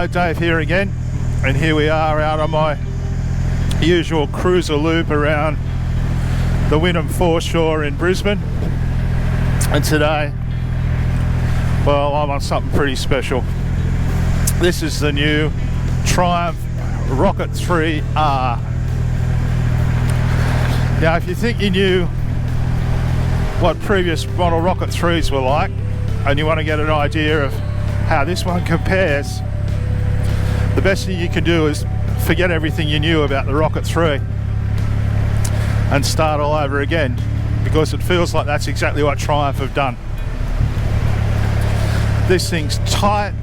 Hello, Dave here again, and here we are out on my usual cruiser loop around the Wynnum foreshore in Brisbane. And today, well, I'm on something pretty special. This is the new Triumph Rocket 3R. Now, if you think you knew what previous model Rocket 3s were like, and you want to get an idea of how this one compares, the best thing you can do is forget everything you knew about the Rocket 3 and start all over again, because it feels like that's exactly what Triumph have done. This thing's tight,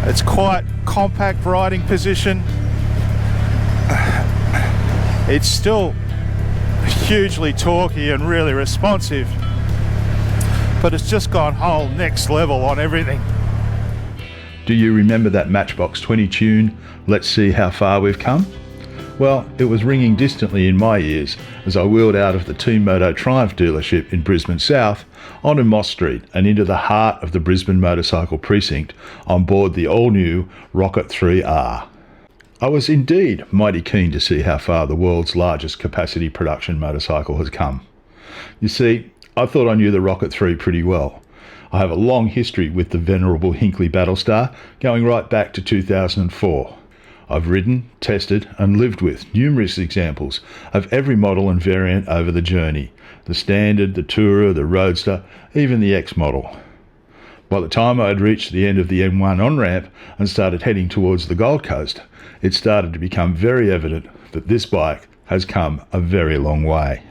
it's quite compact riding position, it's still hugely torquey and really responsive, but it's just gone whole next level on everything. Do you remember that Matchbox 20 tune, "Let's See How Far We've Come"? Well, it was ringing distantly in my ears as I wheeled out of the Team Moto Triumph dealership in Brisbane South onto Moss Street and into the heart of the Brisbane motorcycle precinct on board the all-new Rocket 3R. I was indeed mighty keen to see how far the world's largest capacity production motorcycle has come. You see, I thought I knew the Rocket 3 pretty well. I have a long history with the venerable Hinckley Battlestar, going right back to 2004. I've ridden, tested and lived with numerous examples of every model and variant over the journey, the Standard, the Tourer, the Roadster, even the X model. By the time I had reached the end of the M1 on-ramp and started heading towards the Gold Coast, it started to become very evident that this bike has come a very long way.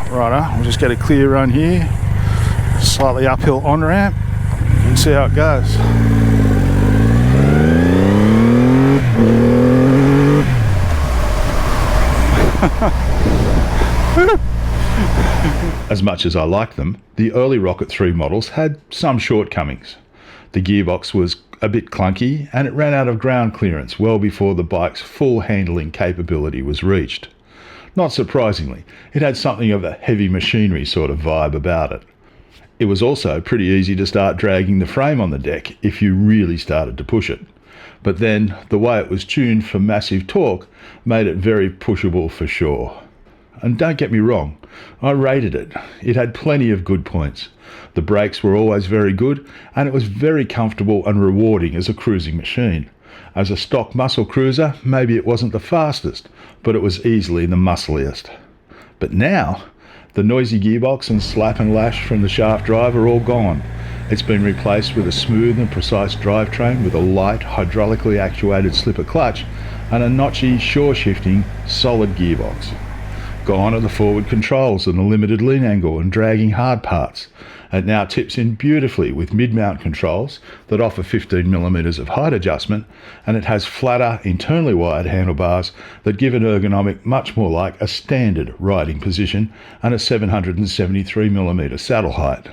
Righto, we'll just get a clear run here, slightly uphill on-ramp, and see how it goes. As much as I like them, the early Rocket 3 models had some shortcomings. The gearbox was a bit clunky and it ran out of ground clearance well before the bike's full handling capability was reached. Not surprisingly, it had something of a heavy machinery sort of vibe about it. It was also pretty easy to start dragging the frame on the deck if you really started to push it. But then, the way it was tuned for massive torque made it very pushable for sure. And don't get me wrong, I rated it. It had plenty of good points. The brakes were always very good, and it was very comfortable and rewarding as a cruising machine. As a stock muscle cruiser, maybe it wasn't the fastest, but it was easily the muscliest. But now, the noisy gearbox and slap and lash from the shaft drive are all gone. It's been replaced with a smooth and precise drivetrain with a light, hydraulically actuated slipper clutch and a notchy, shore-shifting, solid gearbox. Gone are the forward controls and the limited lean angle and dragging hard parts. It now tips in beautifully with mid-mount controls that offer 15mm of height adjustment, and it has flatter, internally wired handlebars that give an ergonomic much more like a standard riding position and a 773mm saddle height.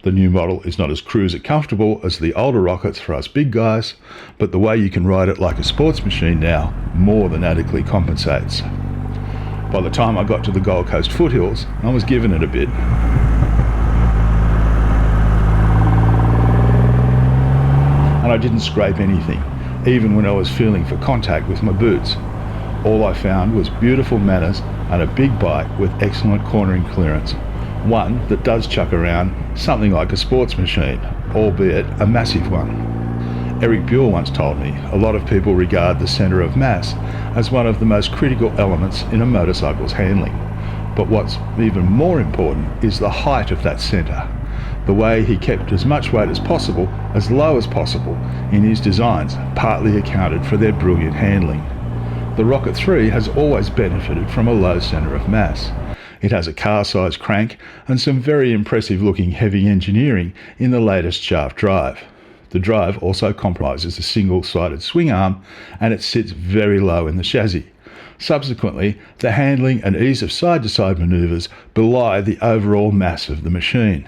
The new model is not as cruiser comfortable as the older Rockets for us big guys, but the way you can ride it like a sports machine now more than adequately compensates. By the time I got to the Gold Coast foothills, I was giving it a bit. And I didn't scrape anything, even when I was feeling for contact with my boots. All I found was beautiful manners and a big bike with excellent cornering clearance. One that does chuck around something like a sports machine, albeit a massive one. Eric Buell once told me a lot of people regard the centre of mass as one of the most critical elements in a motorcycle's handling. But what's even more important is the height of that centre. The way he kept as much weight as possible, as low as possible, in his designs partly accounted for their brilliant handling. The Rocket 3 has always benefited from a low centre of mass. It has a car-sized crank and some very impressive looking heavy engineering in the latest shaft drive. The drive also comprises a single-sided swing arm and it sits very low in the chassis. Subsequently, the handling and ease of side-to-side manoeuvres belie the overall mass of the machine.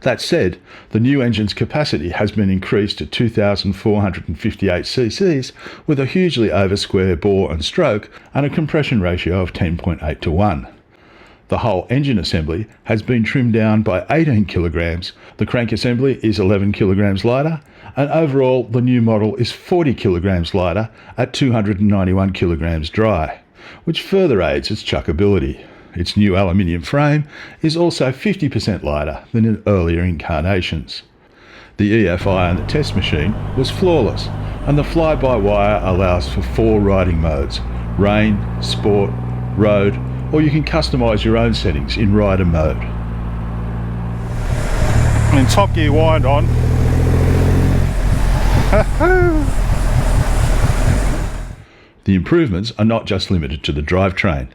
That said, the new engine's capacity has been increased to 2,458 cc's with a hugely over square bore and stroke and a compression ratio of 10.8 to 1. The whole engine assembly has been trimmed down by 18 kilograms, the crank assembly is 11 kilograms lighter, and overall the new model is 40 kilograms lighter at 291 kilograms dry, which further aids its chuckability. Its new aluminium frame is also 50% lighter than in earlier incarnations. The EFI on the test machine was flawless, and the fly-by-wire allows for 4 riding modes: rain, sport, road, or you can customise your own settings in rider mode. In top gear wind on. The improvements are not just limited to the drivetrain.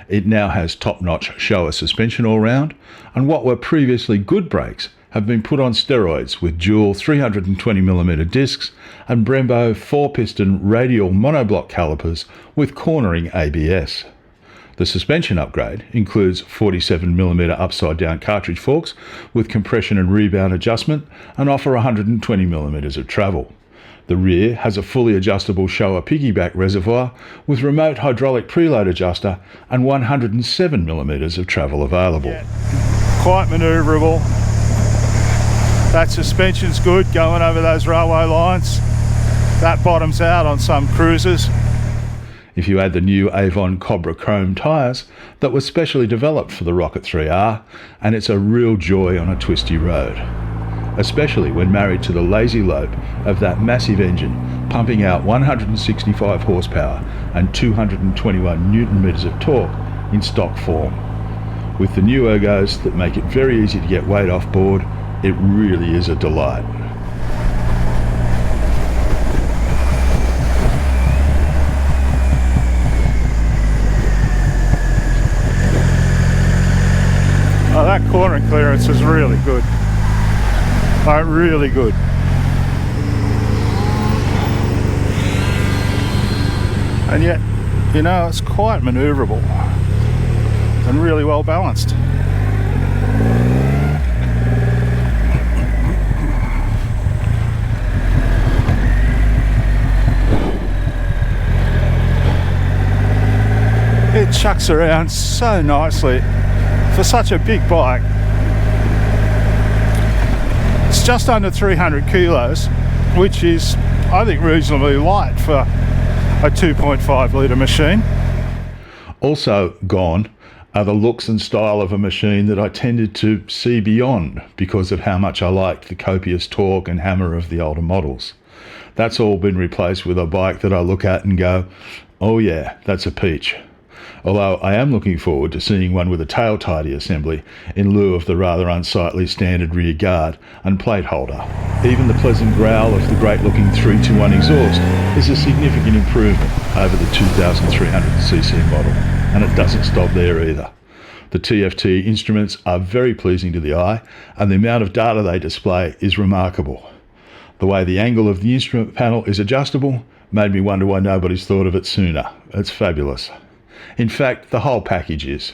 It now has top-notch Showa suspension all round, and what were previously good brakes have been put on steroids with dual 320mm discs and Brembo 4-piston radial monoblock calipers with cornering ABS. The suspension upgrade includes 47mm upside-down cartridge forks with compression and rebound adjustment and offer 120mm of travel. The rear has a fully adjustable Showa piggyback reservoir with remote hydraulic preload adjuster and 107mm of travel available. Yeah. Quite manoeuvrable. That suspension's good going over those railway lines. That bottoms out on some cruisers. If you add the new Avon Cobra Chrome tyres that were specially developed for the Rocket 3R, and it's a real joy on a twisty road, especially when married to the lazy lope of that massive engine pumping out 165 horsepower and 221 newton meters of torque in stock form. With the new ergos that make it very easy to get weight off board, it really is a delight. Oh, that cornering clearance is really good. Like, really good. And yet, you know, it's quite manoeuvrable and really well balanced. It chucks around so nicely for such a big bike. It's just under 300 kilos, which is, I think, reasonably light for a 2.5 litre machine. Also gone are the looks and style of a machine that I tended to see beyond because of how much I liked the copious torque and hammer of the older models. That's all been replaced with a bike that I look at and go, oh yeah, that's a peach. Although I am looking forward to seeing one with a tail tidy assembly in lieu of the rather unsightly standard rear guard and plate holder. Even the pleasant growl of the great looking 321 exhaust is a significant improvement over the 2300cc model, and it doesn't stop there either. The TFT instruments are very pleasing to the eye, and the amount of data they display is remarkable. The way the angle of the instrument panel is adjustable made me wonder why nobody's thought of it sooner. It's fabulous. In fact, the whole package is.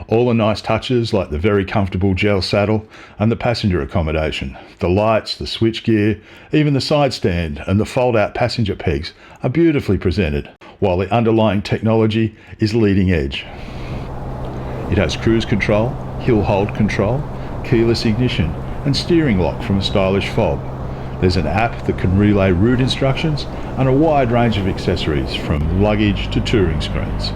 All the nice touches like the very comfortable gel saddle and the passenger accommodation, the lights, the switchgear, even the side stand and the fold-out passenger pegs are beautifully presented, while the underlying technology is leading edge. It has cruise control, hill hold control, keyless ignition and steering lock from a stylish fob. There's an app that can relay route instructions and a wide range of accessories from luggage to touring screens.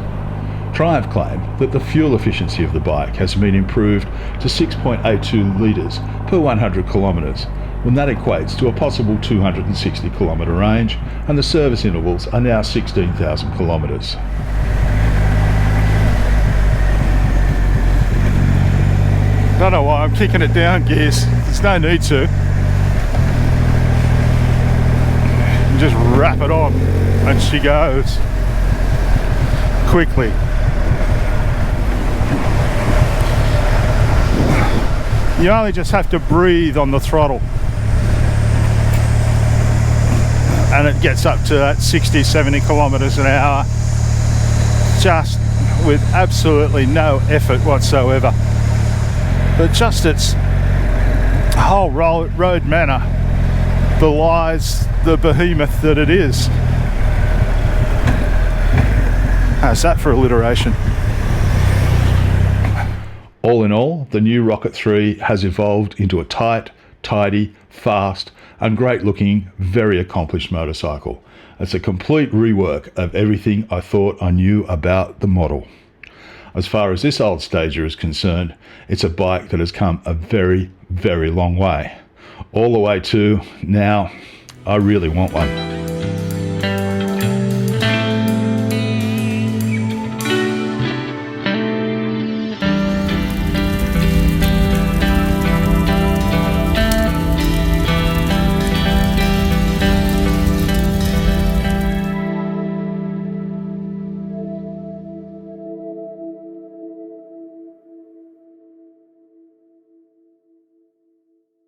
Triumph claim that the fuel efficiency of the bike has been improved to 6.82 litres per 100 kilometres, when that equates to a possible 260 kilometre range, and the service intervals are now 16,000 kilometres. I don't know why I'm kicking it down gears. There's no need to. You just wrap it on and she goes quickly. You only just have to breathe on the throttle and it gets up to that 60-70 kilometers an hour just with absolutely no effort whatsoever. But just its whole road manner belies the behemoth that it is. How's that for alliteration? All in all, the new Rocket 3 has evolved into a tight, tidy, fast and great looking, very accomplished motorcycle. It's a complete rework of everything I thought I knew about the model. As far as this old stager is concerned, it's a bike that has come a very, very long way. All the way to now, I really want one.